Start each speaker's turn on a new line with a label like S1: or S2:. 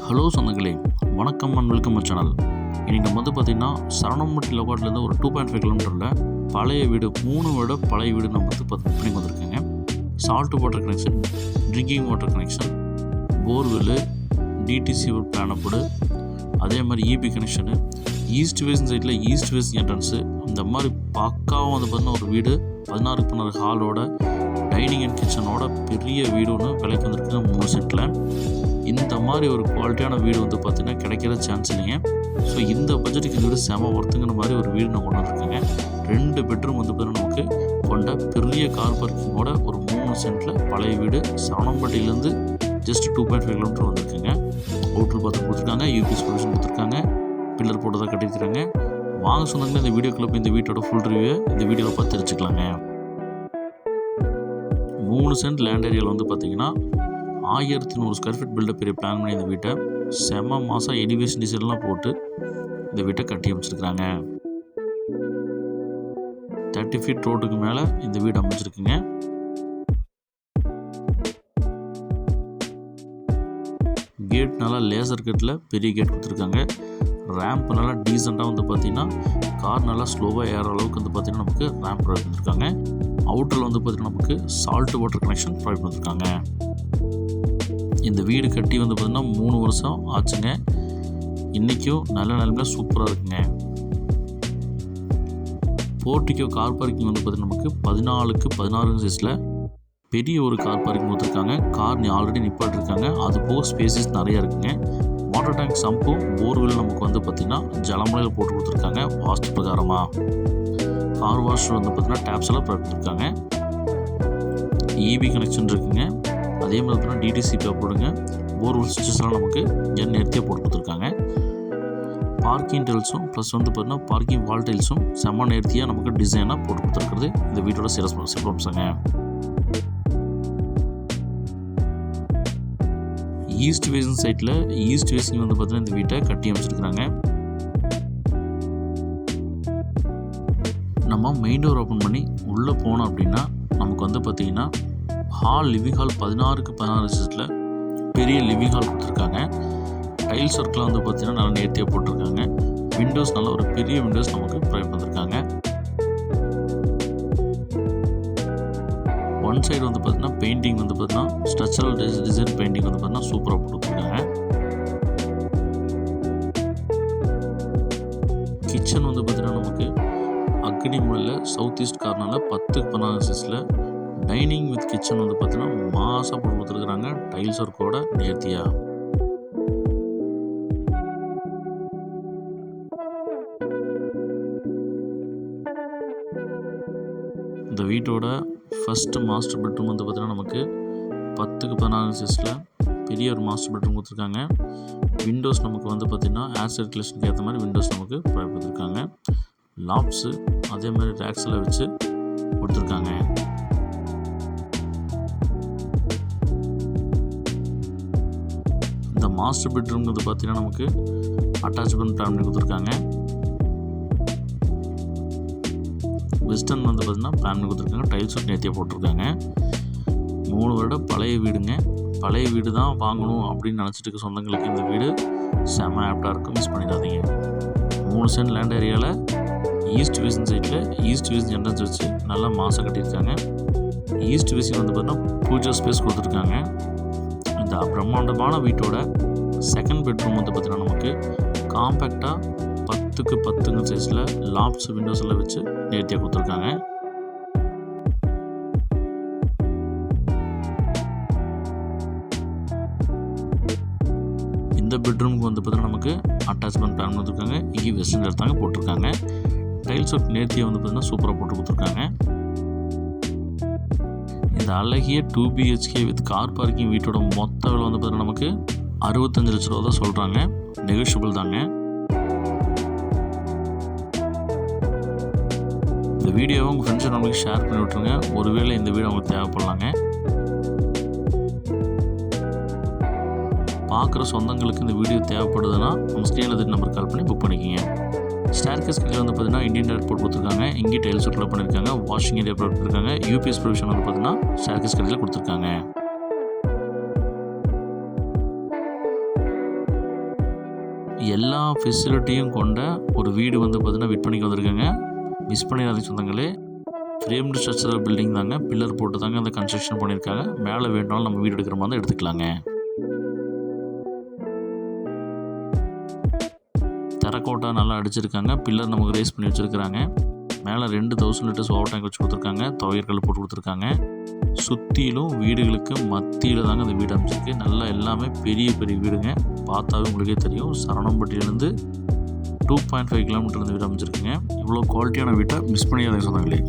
S1: Hello சொந்தங்களே, வணக்கம் and welcome channel. இன்றைக்கி நம்ம பார்த்திங்கன்னா சரவணம்பட்டி லோகாட்லேருந்து ஒரு 2.5 கிலோமீட்டரில் பழைய வீடு 3 வருட பழைய வீடு நம்ம பண்ணிக்கு வந்திருக்கேங்க. Salt water connection, drinking water connection, borewell, DTC பிளானப்போடு, அதே மாதிரி இபி கனெக்ஷனு, ஈஸ்ட் வேஸ்ட் சைடில் ஈஸ்ட் வேஸ்ட் என்ட்ரன்ஸு, இந்த மாதிரி பக்காவும் பார்த்திங்கன்னா ஒரு வீடு 16 ஹாலோட டைனிங் அண்ட் கிச்சனோட பெரிய வீடு ஒன்று விலைக்கு வந்திருக்குங்க 3 சென்ட்டில். இந்த மாதிரி ஒரு குவாலிட்டியான வீடு பார்த்திங்கன்னா கிடைக்கிற சான்ஸ் இல்லைங்க. ஸோ இந்த பட்ஜெட்டுக்கு வீடு செம ஒர்த்துங்கிற மாதிரி ஒரு வீடு நான் கொண்டு வந்திருக்கேங்க. 2 பெட்ரூம் பார்த்திங்கன்னா நமக்கு கொண்ட பெரிய கார் பார்க்கிங்கோட ஒரு 3 சென்ட்டில் பழைய வீடு சரவணம்பட்டியிலேருந்து ஜஸ்ட் 2.5 கிலோமீட்டர் வந்திருக்குங்க. அவுட்ரு பார்த்து கொடுத்துருக்காங்க, யூபிஎஸ் ப்ரொவிஷன் கொடுத்துருக்காங்க, பில்லர் போட்டு தான் கட்டியிருக்கிறாங்க. வாங்க சொன்னாங்கன்னா இந்த வீடியோக்குள்ளே போய் இந்த வீட்டோட ஃபுல் ரிவ்யூ இந்த வீடியோவில் பார்த்து தெரிஞ்சுக்கலாங்க. 3 சென்ட் லேண்ட் ஏரியாவில் பார்த்திங்கன்னா 1100 ஸ்கொயர் ஃபீட் பில்டப் பெரிய பிளான் பண்ணி இந்த வீட்டை செம மாதம் எலிவேஷன் டிசைன்லாம் போட்டு இந்த வீட்டை கட்டி அமைச்சிருக்கிறாங்க. 30 ஃபீட் ரோட்டுக்கு மேலே இந்த வீடு அமைச்சிருக்குங்க. கேட் நல்லா லேசர் கேட்டில் பெரிய கேட் கொடுத்துருக்காங்க. ரேம்ப் நல்லா டீசெண்டாக பார்த்திங்கன்னா கார் நல்லா ஸ்லோவாக ஏற அளவுக்கு பார்த்திங்கன்னா நமக்கு ரேம்ப் ப்ரொவைட் பண்ணியிருக்காங்க. அவுட்டரில் பார்த்திங்கன்னா நமக்கு சால்ட் வாட்டர் கனெக்ஷன் ப்ரொவைட் பண்ணியிருக்காங்க. இந்த வீடு கட்டி பார்த்திங்கன்னா 3 வருஷம் ஆச்சுங்க. இன்றைக்கும் நல்ல நிலைமையில் சூப்பராக இருக்குங்க. போர்ட்டிக்கோ கார் பார்க்கிங் பார்த்திங்கன்னா நமக்கு 14க்கு 16 சைஸில் பெரிய ஒரு கார் பார்க்கிங் கொடுத்துருக்காங்க. கார் ஆல்ரெடி நிப்பாட்டிருக்காங்க. அது போக ஸ்பேசஸ் நிறையா இருக்குங்க. வாட்டர் டேங்க், சம்பும் போர்வெல் நமக்கு பார்த்திங்கன்னா ஜலமலையில் போட்டு கொடுத்துருக்காங்க. வாஸ்து பிரகாரமாக கார் வாஷ் பார்த்திங்கன்னா டேப்ஸ் எல்லாம் கொடுத்துருக்காங்க. இபி கனெக்ஷன் இருக்குங்க. அதே மாதிரி பார்த்தீங்கன்னா டிடிசி போடுங்க. போர்வெல் ஸ்விட்சஸ்லாம் நமக்கு நேர்த்தியாக போட்டு கொடுத்துருக்காங்க. பார்க்கிங் டைல்ஸும் ப்ளஸ் பார்த்தீங்கன்னா பார்க்கிங் வால் டைல்ஸும் செம்ம நேர்த்தியாக நமக்கு டிசைனாக போட்டு கொடுத்துருக்குறது இந்த வீட்டோட சிறப்பம்சங்க. ஈஸ்ட் வேசிங் சைட்டில் ஈஸ்ட் வேசிங் பார்த்தீங்கன்னா இந்த வீட்டை கட்டி அமைச்சிருக்கிறாங்க. நம்ம மெயின் டோர் ஓப்பன் பண்ணி உள்ளே போனோம் அப்படின்னா நமக்கு பார்த்திங்கன்னா ஹால், லிவிங் ஹால் 16க்கு 16 சைஸில் பெரிய லிவிங் ஹால் கொடுத்துருக்காங்க. டைல்ஸ் ஒர்க்லாம் பார்த்திங்கன்னா நல்லா நேர்த்தியாக போட்டிருக்காங்க. விண்டோஸ் நல்லா ஒரு பெரிய விண்டோஸ் நமக்கு ப்ரொவைட் பண்ணியிருக்காங்க. ஒன் சைடு பார்த்திங்கன்னா பெயிண்டிங் பார்த்திங்கன்னா ஸ்ட்ரக்சரல் டிசைன் பெயிண்டிங் பார்த்திங்கன்னா சூப்பராக போட்டுருக்காங்க. கிச்சன் பார்த்திங்கன்னா நமக்கு அக்னி மூலையில் சவுத் ஈஸ்ட் கார்னரில் 10க்கு 16 சைஸில் டைனிங் வித் கிச்சன் பார்த்திங்கன்னா மாசாக போட்டு கொடுத்துருக்குறாங்க. டைல்ஸ் ஒர்க்கோட நேர்த்தியாக. இந்த வீட்டோட ஃபஸ்ட்டு மாஸ்டர் பெட்ரூம் பார்த்திங்கன்னா நமக்கு 10க்கு 16 சைஸில் பெரிய ஒரு மாஸ்டர் பெட்ரூம் கொடுத்துருக்காங்க. விண்டோஸ் நமக்கு பார்த்திங்கன்னா ஏர் சர்க்குலேஷனுக்கு ஏற்ற மாதிரி விண்டோஸ் நமக்கு ப்ரொவைட் கொடுத்துருக்காங்க. லாப்ஸு அதே மாதிரி ரேக்ஸில் வச்சு கொடுத்துருக்காங்க. இந்த மாஸ்டர் பெட்ரூம் பார்த்திங்கன்னா நமக்கு அட்டாச்மெண்ட் பிளான் பண்ணி கொடுத்துருக்காங்க. வெஸ்டர்ன் பார்த்திங்கன்னா பிளான் பண்ணி கொடுத்துருக்காங்க. டைல்ஸ் நேர்த்தியாக போட்டிருக்காங்க. 3 வருட பழைய வீடுங்க. பழைய வீடு தான் வாங்கணும் அப்படின்னு நினச்சிட்டு இருக்க சொந்தங்களுக்கு இந்த வீடு செம ஆப்டாக இருக்கும். மிஸ் பண்ணிடாதீங்க. 3 சென்ட் லேண்ட் ஏரியாவில் ஈஸ்ட் வேசிங் சைட்டில் ஈஸ்ட் வேசிங் என்ட்ரன்ஸ் வச்சு நல்லா மாதம் கட்டியிருக்காங்க. ஈஸ்ட் வேசிங் பார்த்திங்கன்னா பூஜா ஸ்பேஸ் கொடுத்துருக்காங்க. இந்த பிரம்மாண்டமான வீட்டோட செகண்ட் பெட்ரூம் பார்த்திங்கன்னா நமக்கு காம்பேக்டாக 10க்கு 10 சைஸில் லாப்ஸ் விண்டோஸ் எல்லாம் வச்சு நேர்த்தியாக கொடுத்துருக்காங்க. இந்த பெட்ரூமுக்கு பார்த்திங்கன்னா நமக்கு அட்டாச்மெண்ட் பிளான் கொடுத்துருக்காங்க. இங்கே வெஸ்டர்ன் எடுத்தாங்க போட்டிருக்காங்க. டைல்ஸ் ஒர்க் நேர்த்தியாக பார்த்திங்கன்னா சூப்பராக போட்டு கொடுத்துருக்காங்க. இந்த அழகிய 2 BHK வித் கார் பார்க்கிங் வீட்டோட மொத்த விலை பார்த்திங்கன்னா நமக்கு 65 லட்ச ரூபா தான் சொல்கிறாங்க. நெகோஷியபிள் தாங்க. இந்த வீடியோவை உங்கள் ஃப்ரெண்ட்ஸ் நம்மளுக்கு ஷேர் பண்ணி விட்ருங்க. ஒருவேளை இந்த வீடியோ அவங்களுக்கு தேவைப்படலாங்க. பார்க்குற சொந்தங்களுக்கு இந்த வீடியோ தேவைப்படுதுன்னா நம்ம ஸ்க்ரீனில் நம்பர் கால் பண்ணி புக் பண்ணிக்கிங்க. ஸ்டேர்கேஸ் கீழே பார்த்திங்கன்னா இந்தியன் ஏர்போர்ட் கொடுத்துருக்காங்க. இங்கே டைல்ஸ் ஒர்க் பண்ணியிருக்காங்க. வாஷிங் ஏரியா கொடுத்துருக்காங்க. யூபிஎஸ் ப்ரொவிஷன் பார்த்திங்கன்னா ஸ்டேர்கேஸ் கீழே கொடுத்துருக்காங்க. எல்லா ஃபெசிலிட்டியும் கொண்ட ஒரு வீடு வந்து பார்த்திங்கன்னா விற்பனைக்கு வந்திருக்குங்க. மிஸ் பண்ணிடாதீங்க சொந்தங்களே. ஃப்ரேம்டு ஸ்ட்ரக்சரல் பில்டிங் தாங்க, பில்லர் போட்டு தாங்க அந்த கன்ஸ்ட்ரக்ஷன் பண்ணியிருக்காங்க. மேலே வேணுனாலும் நம்ம வீடு எடுக்கிற மாதிரி எடுத்துக்கலாங்க. டெரக்கோட்டா நல்லா அடிச்சிருக்காங்க. பில்லர் நமக்கு ரேஸ் பண்ணி வச்சுருக்கிறாங்க. மேலே 2000 லிட்டர்ஸ் வாட்டர் டேங்க் வச்சு கொடுத்துருக்காங்க. துவையற்கல் போட்டு கொடுத்துருக்காங்க. சுற்றிலும் வீடுகளுக்கு மத்தியில் தாங்க அந்த வீடு அமைச்சிருக்கு. நல்லா எல்லாமே பெரிய பெரிய வீடுங்க. பார்த்தாவே உங்களுக்கே தெரியும். சரவணம்பட்டியிலேருந்து 2.5 கிலோமீட்டர் இந்த வீடு அமைச்சிருக்குங்க. இவ்வளோ குவாலிட்டியான வீட்டை மிஸ் பண்ணியாதீங்க சொன்னாங்களே.